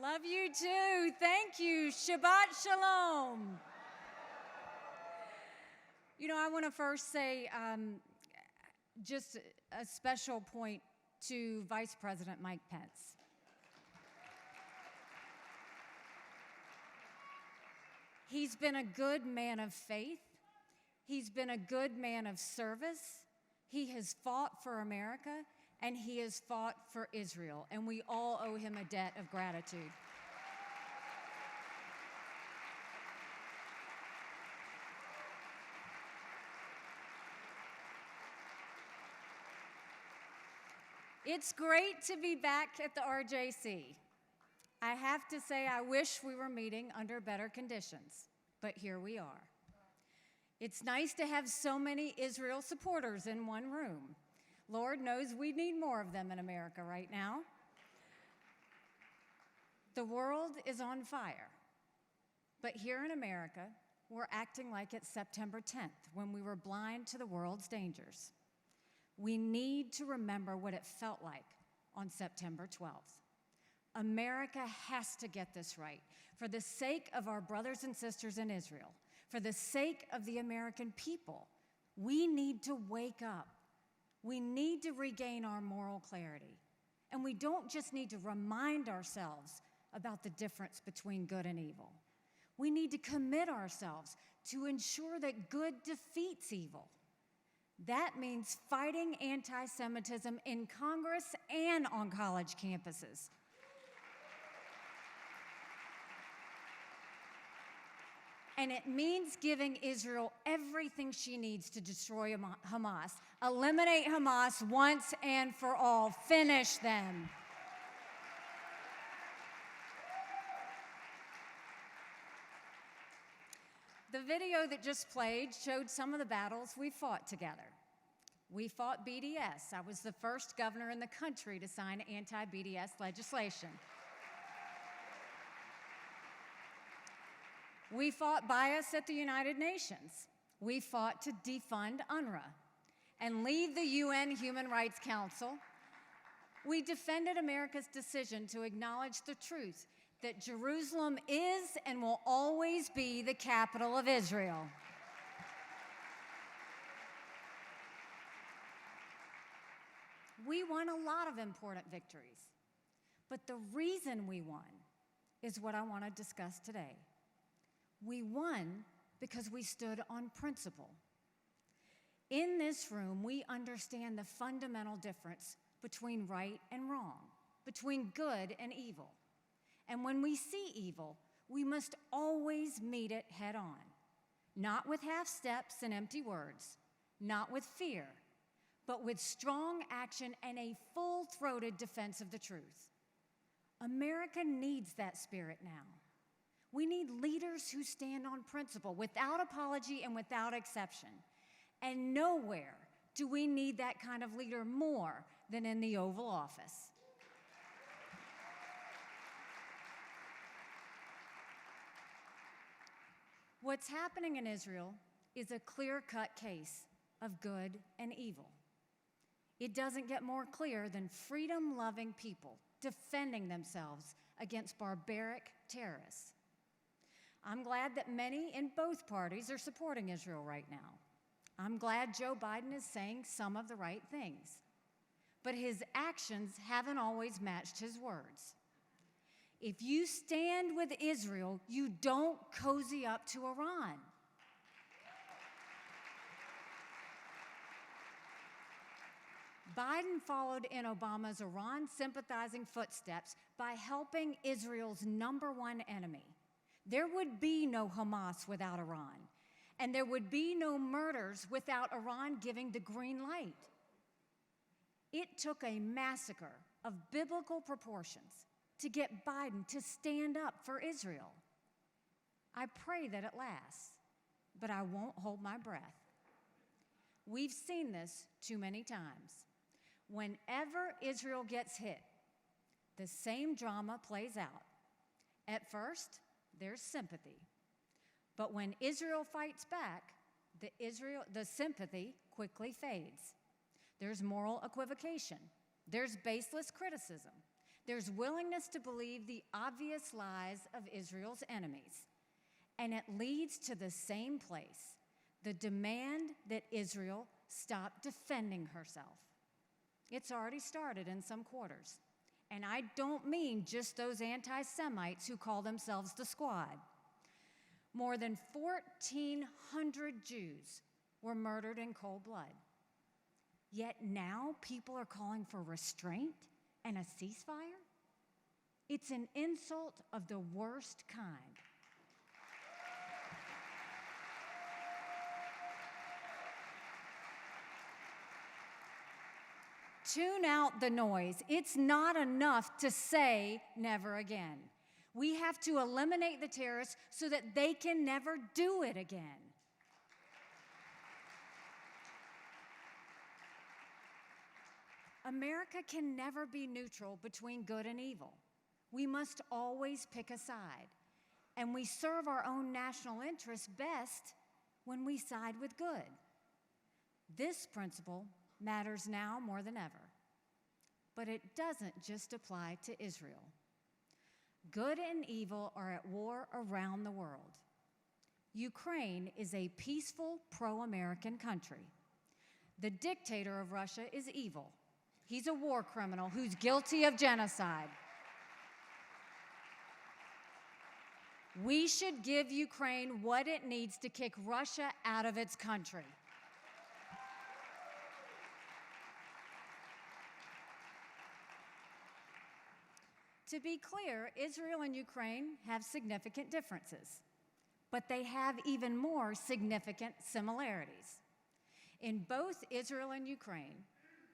Love you too. Thank you. Shabbat Shalom. You know, I want to first say just a special point to Vice President Mike Pence. He's been a good man of faith. He's been a good man of service. He has fought for America, and he has fought for Israel, and we all owe him a debt of gratitude. It's great to be back at the RJC. I have to say I wish we were meeting under better conditions, but here we are. It's nice to have so many Israel supporters in one room. Lord knows we need more of them in America right now. The world is on fire, but here in America, we're acting like it's September 10th when we were blind to the world's dangers. We need to remember what it felt like on September 12th. America has to get this right for the sake of our brothers and sisters in Israel, for the sake of the American people. We need to wake up. We need to regain our moral clarity. And we don't just need to remind ourselves about the difference between good and evil. We need to commit ourselves to ensure that good defeats evil. That means fighting anti-Semitism in Congress and on college campuses. And it means giving Israel everything she needs to destroy Hamas. Eliminate Hamas once and for all. Finish them. The video that just played showed some of the battles we fought together. We fought BDS. I was the first governor in the country to sign anti-BDS legislation. We fought bias at the United Nations. We fought to defund UNRWA and leave the UN Human Rights Council. We defended America's decision to acknowledge the truth that Jerusalem is and will always be the capital of Israel. We won a lot of important victories, but the reason we won is what I want to discuss today. We won because we stood on principle. In this room, we understand the fundamental difference between right and wrong, between good and evil. And when we see evil, we must always meet it head on, not with half steps and empty words, not with fear, but with strong action and a full-throated defense of the truth. America needs that spirit now. We need leaders who stand on principle without apology and without exception. And nowhere do we need that kind of leader more than in the Oval Office. What's happening in Israel is a clear-cut case of good and evil. It doesn't get more clear than freedom-loving people defending themselves against barbaric terrorists. I'm glad that many in both parties are supporting Israel right now. I'm glad Joe Biden is saying some of the right things. But his actions haven't always matched his words. If you stand with Israel, you don't cozy up to Iran. Biden followed in Obama's Iran-sympathizing footsteps by helping Israel's #1 enemy. There would be no Hamas without Iran, and there would be no murders without Iran giving the green light. It took a massacre of biblical proportions to get Biden to stand up for Israel. I pray that it lasts, but I won't hold my breath. We've seen this too many times. Whenever Israel gets hit, the same drama plays out. At first, there's sympathy. But when Israel fights back, the sympathy quickly fades. There's moral equivocation. There's baseless criticism. There's willingness to believe the obvious lies of Israel's enemies. And it leads to the same place, the demand that Israel stop defending herself. It's already started in some quarters. And I don't mean just those anti-Semites who call themselves the Squad. More than 1,400 Jews were murdered in cold blood. Yet now people are calling for restraint and a ceasefire? It's an insult of the worst kind. Tune out the noise. It's not enough to say never again. We have to eliminate the terrorists so that they can never do it again. America can never be neutral between good and evil. We must always pick a side. And we serve our own national interests best when we side with good. This principle matters now more than ever. But it doesn't just apply to Israel. Good and evil are at war around the world. Ukraine is a peaceful, pro-American country. The dictator of Russia is evil. He's a war criminal who's guilty of genocide. We should give Ukraine what it needs to kick Russia out of its country. To be clear, Israel and Ukraine have significant differences, but they have even more significant similarities. In both Israel and Ukraine,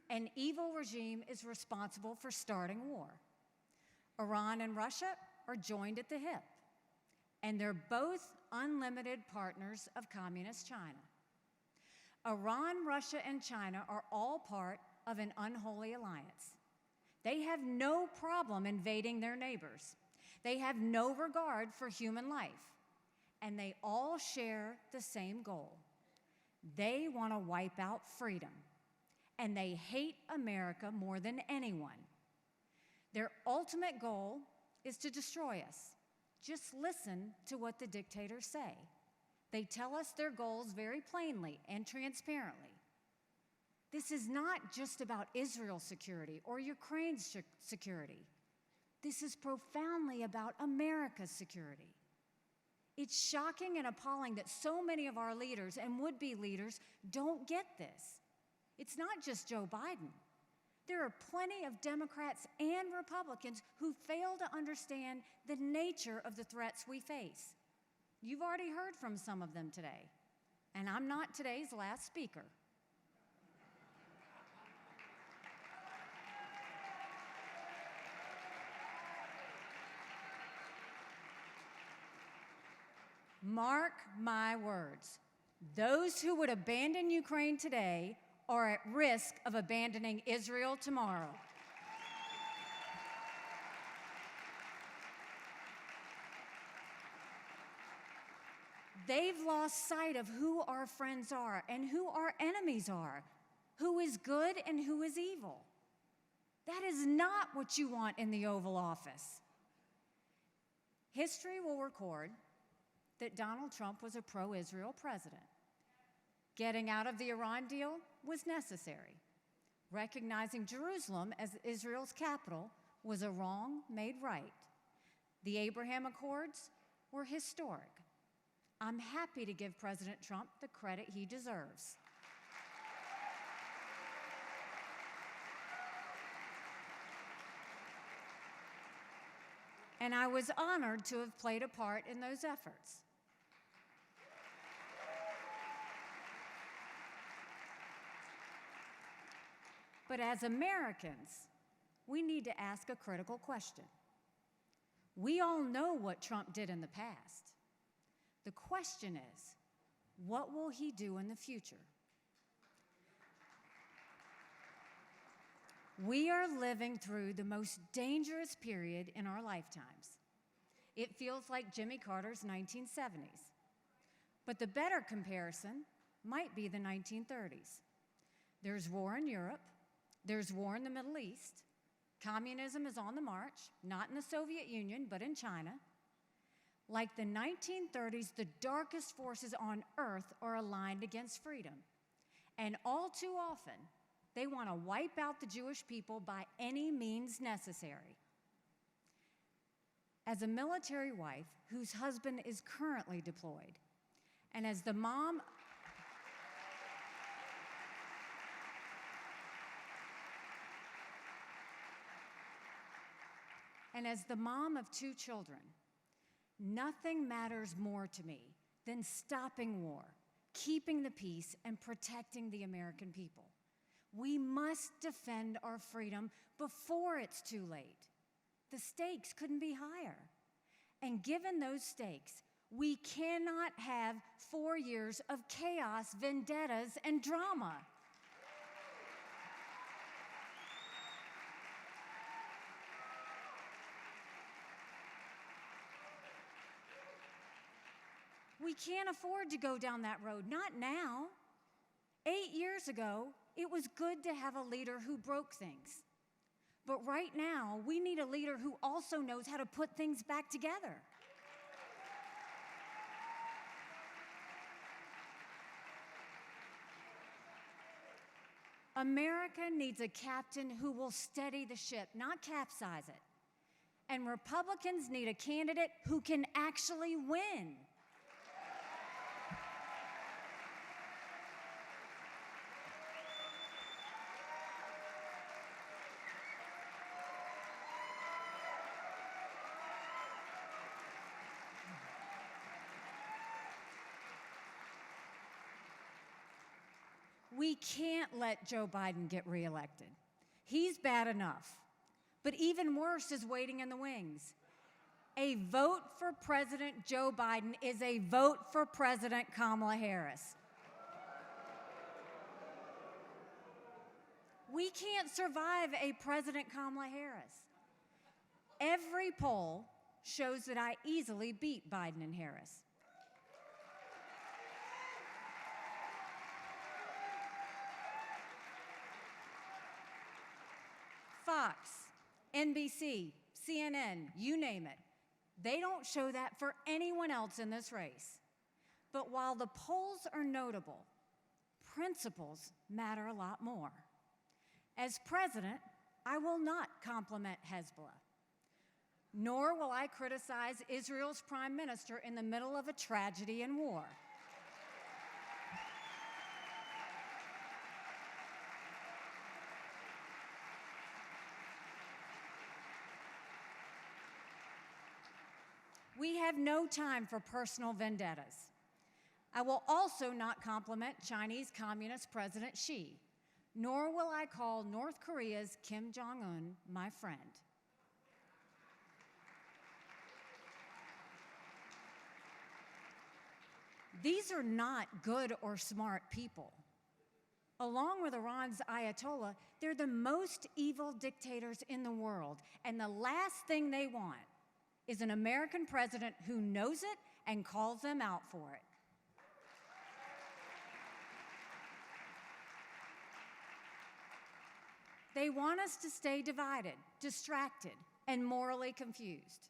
an evil regime is responsible for starting war. Iran and Russia are joined at the hip, and they're both unlimited partners of Communist China. Iran, Russia, and China are all part of an unholy alliance. They have no problem invading their neighbors. They have no regard for human life, and they all share the same goal. They want to wipe out freedom, and they hate America more than anyone. Their ultimate goal is to destroy us. Just listen to what the dictators say. They tell us their goals very plainly and transparently. This is not just about Israel's security or Ukraine's security. This is profoundly about America's security. It's shocking and appalling that so many of our leaders and would-be leaders don't get this. It's not just Joe Biden. There are plenty of Democrats and Republicans who fail to understand the nature of the threats we face. You've already heard from some of them today, and I'm not today's last speaker. Mark my words, those who would abandon Ukraine today are at risk of abandoning Israel tomorrow. They've lost sight of who our friends are and who our enemies are, who is good and who is evil. That is not what you want in the Oval Office. History will record that Donald Trump was a pro-Israel president. Getting out of the Iran deal was necessary. Recognizing Jerusalem as Israel's capital was a wrong made right. The Abraham Accords were historic. I'm happy to give President Trump the credit he deserves. And I was honored to have played a part in those efforts. But as Americans, we need to ask a critical question. We all know what Trump did in the past. The question is, what will he do in the future? We are living through the most dangerous period in our lifetimes. It feels like Jimmy Carter's 1970s. But the better comparison might be the 1930s. There's war in Europe. There's war in the Middle East. Communism is on the march, not in the Soviet Union, but in China. Like the 1930s, the darkest forces on earth are aligned against freedom. And all too often, they want to wipe out the Jewish people by any means necessary. As a military wife whose husband is currently deployed, and as the mom of 2 children, nothing matters more to me than stopping war, keeping the peace, and protecting the American people. We must defend our freedom before it's too late. The stakes couldn't be higher. And given those stakes, we cannot have 4 years of chaos, vendettas, and drama. We can't afford to go down that road, not now. 8 years ago, it was good to have a leader who broke things. But right now, we need a leader who also knows how to put things back together. America needs a captain who will steady the ship, not capsize it. And Republicans need a candidate who can actually win. We can't let Joe Biden get reelected. He's bad enough. But even worse is waiting in the wings. A vote for President Joe Biden is a vote for President Kamala Harris. We can't survive a President Kamala Harris. Every poll shows that I easily beat Biden and Harris. Fox, NBC, CNN, you name it. They don't show that for anyone else in this race. But while the polls are notable, principles matter a lot more. As president, I will not compliment Hezbollah, nor will I criticize Israel's prime minister in the middle of a tragedy and war. We have no time for personal vendettas. I will also not compliment Chinese Communist President Xi, nor will I call North Korea's Kim Jong-un my friend. These are not good or smart people. Along with Iran's Ayatollah, they're the most evil dictators in the world, and the last thing they want is an American president who knows it and calls them out for it. They want us to stay divided, distracted, and morally confused.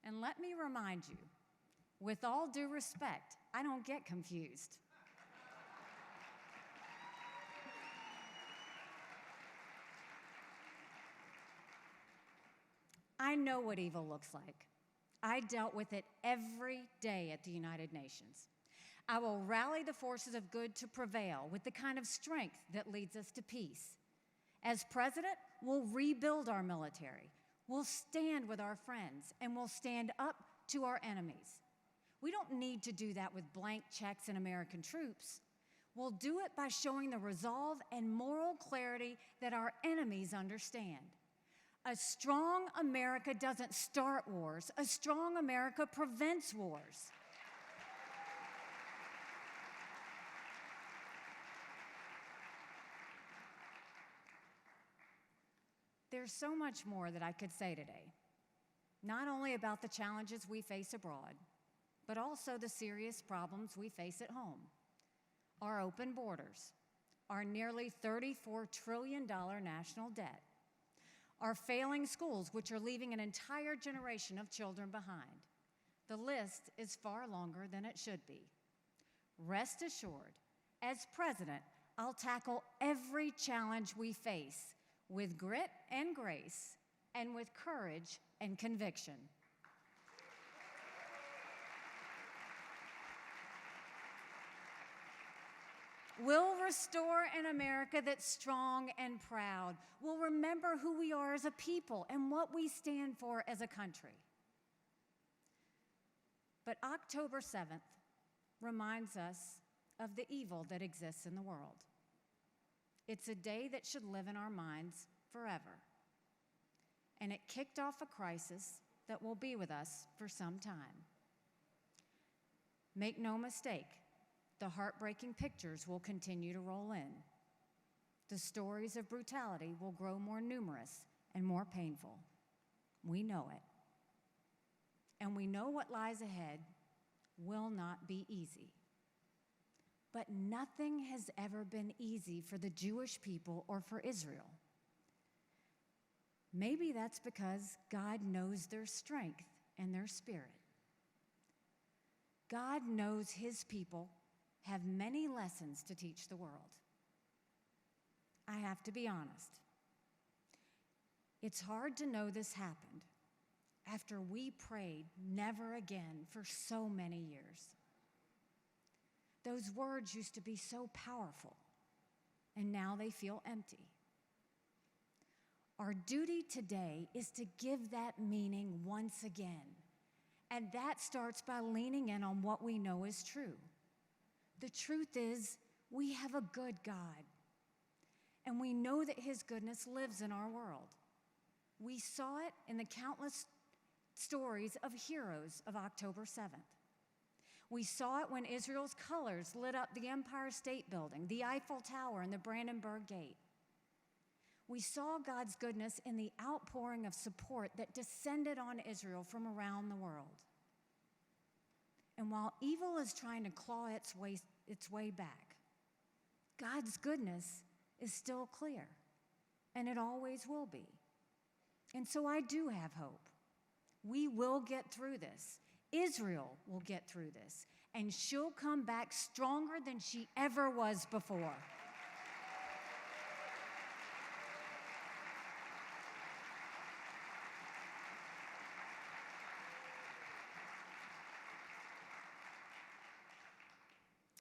And let me remind you, with all due respect, I don't get confused. I know what evil looks like. I dealt with it every day at the United Nations. I will rally the forces of good to prevail with the kind of strength that leads us to peace. As president, we'll rebuild our military. We'll stand with our friends, and we'll stand up to our enemies. We don't need to do that with blank checks and American troops. We'll do it by showing the resolve and moral clarity that our enemies understand. A strong America doesn't start wars. A strong America prevents wars. There's so much more that I could say today, not only about the challenges we face abroad, but also the serious problems we face at home. Our open borders, our nearly $34 trillion national debt, our failing schools, which are leaving an entire generation of children behind. The list is far longer than it should be. Rest assured, as president, I'll tackle every challenge we face with grit and grace and with courage and conviction. We'll restore an America that's strong and proud. We'll remember who we are as a people and what we stand for as a country. But October 7th reminds us of the evil that exists in the world. It's a day that should live in our minds forever. And it kicked off a crisis that will be with us for some time. Make no mistake, the heartbreaking pictures will continue to roll in. The stories of brutality will grow more numerous and more painful. We know it. And we know what lies ahead will not be easy. But nothing has ever been easy for the Jewish people or for Israel. Maybe that's because God knows their strength and their spirit. God knows his people have many lessons to teach the world. I have to be honest. It's hard to know this happened after we prayed never again for so many years. Those words used to be so powerful, and now they feel empty. Our duty today is to give that meaning once again, and that starts by leaning in on what we know is true. The truth is, we have a good God, and we know that his goodness lives in our world. We saw it in the countless stories of heroes of October 7th. We saw it when Israel's colors lit up the Empire State Building, the Eiffel Tower, and the Brandenburg Gate. We saw God's goodness in the outpouring of support that descended on Israel from around the world. And while evil is trying to claw its way back, God's goodness is still clear, and it always will be. And so I do have hope. We will get through this. Israel will get through this, and she'll come back stronger than she ever was before.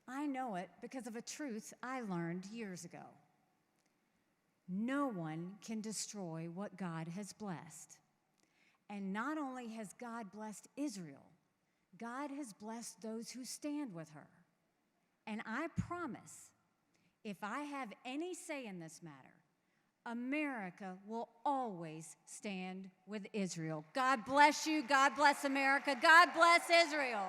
I know it because of a truth I learned years ago. No one can destroy what God has blessed. And not only has God blessed Israel, God has blessed those who stand with her. And I promise, if I have any say in this matter, America will always stand with Israel. God bless you. God bless America. God bless Israel.